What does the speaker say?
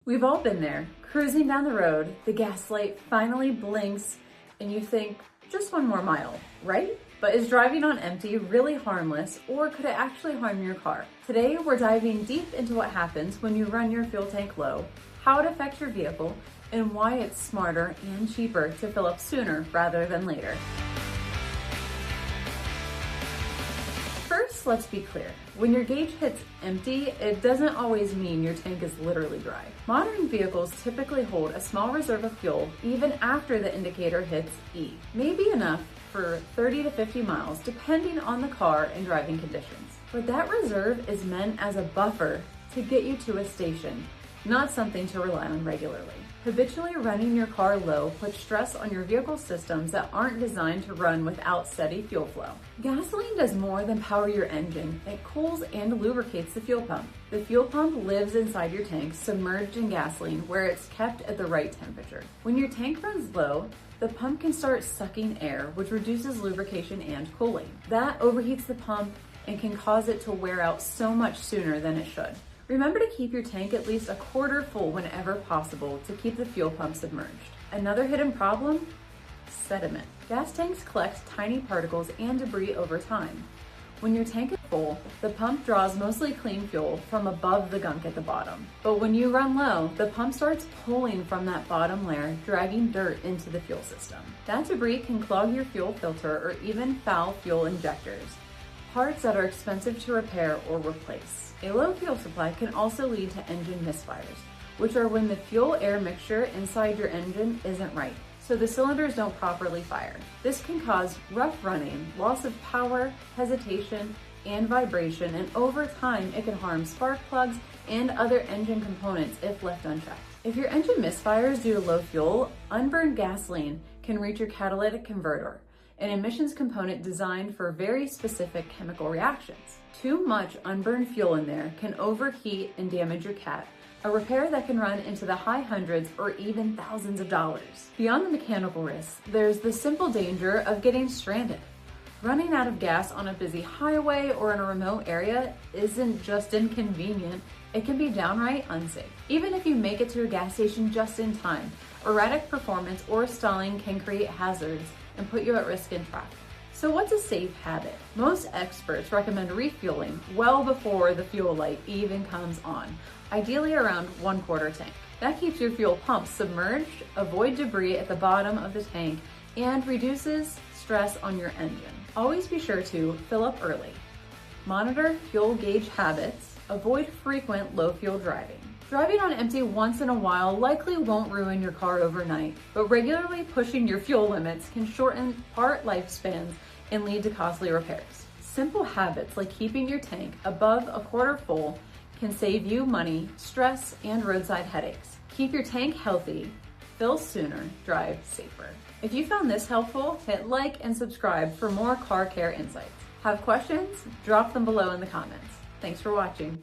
We've all been there, cruising down the road, the gas light finally blinks, and you think, just one more mile, right? But is driving on empty really harmless, or could it actually harm your car? Today, we're diving deep into what happens when you run your fuel tank low, how it affects your vehicle, and why it's smarter and cheaper to fill up sooner rather than later. First, let's be clear. When your gauge hits empty, it doesn't always mean your tank is literally dry. Modern vehicles typically hold a small reserve of fuel even after the indicator hits E. Maybe enough for 30 to 50 miles, depending on the car and driving conditions. But that reserve is meant as a buffer to get you to a station, not something to rely on regularly. Habitually running your car low puts stress on your vehicle systems that aren't designed to run without steady fuel flow. Gasoline does more than power your engine. It cools and lubricates the fuel pump. The fuel pump lives inside your tank, submerged in gasoline, where it's kept at the right temperature. When your tank runs low, the pump can start sucking air, which reduces lubrication and cooling. That overheats the pump and can cause it to wear out so much sooner than it should. Remember to keep your tank at least a quarter full whenever possible to keep the fuel pump submerged. Another hidden problem? Sediment. Gas tanks collect tiny particles and debris over time. When your tank is full, the pump draws mostly clean fuel from above the gunk at the bottom. But when you run low, the pump starts pulling from that bottom layer, dragging dirt into the fuel system. That debris can clog your fuel filter or even foul fuel injectors, parts that are expensive to repair or replace. A low fuel supply can also lead to engine misfires, which are when the fuel-air mixture inside your engine isn't right, so the cylinders don't properly fire. This can cause rough running, loss of power, hesitation, and vibration, and over time it can harm spark plugs and other engine components if left unchecked. If your engine misfires due to low fuel, unburned gasoline can reach your catalytic converter, an emissions component designed for very specific chemical reactions. Too much unburned fuel in there can overheat and damage your cat, a repair that can run into the high hundreds or even thousands of dollars. Beyond the mechanical risks, there's the simple danger of getting stranded. Running out of gas on a busy highway or in a remote area isn't just inconvenient, it can be downright unsafe. Even if you make it to a gas station just in time, erratic performance or stalling can create hazards and put you at risk in traffic. So what's a safe habit? Most experts recommend refueling well before the fuel light even comes on, ideally around 1/4 tank. That keeps your fuel pump submerged, avoid debris at the bottom of the tank, and reduces stress on your engine. Always be sure to fill up early. Monitor fuel gauge habits, avoid frequent low fuel driving. Driving on empty once in a while likely won't ruin your car overnight, but regularly pushing your fuel limits can shorten part lifespans and lead to costly repairs. Simple habits like keeping your tank above a quarter full can save you money, stress, and roadside headaches. Keep your tank healthy, fill sooner, drive safer. If you found this helpful, hit like and subscribe for more car care insights. Have questions? Drop them below in the comments. Thanks for watching.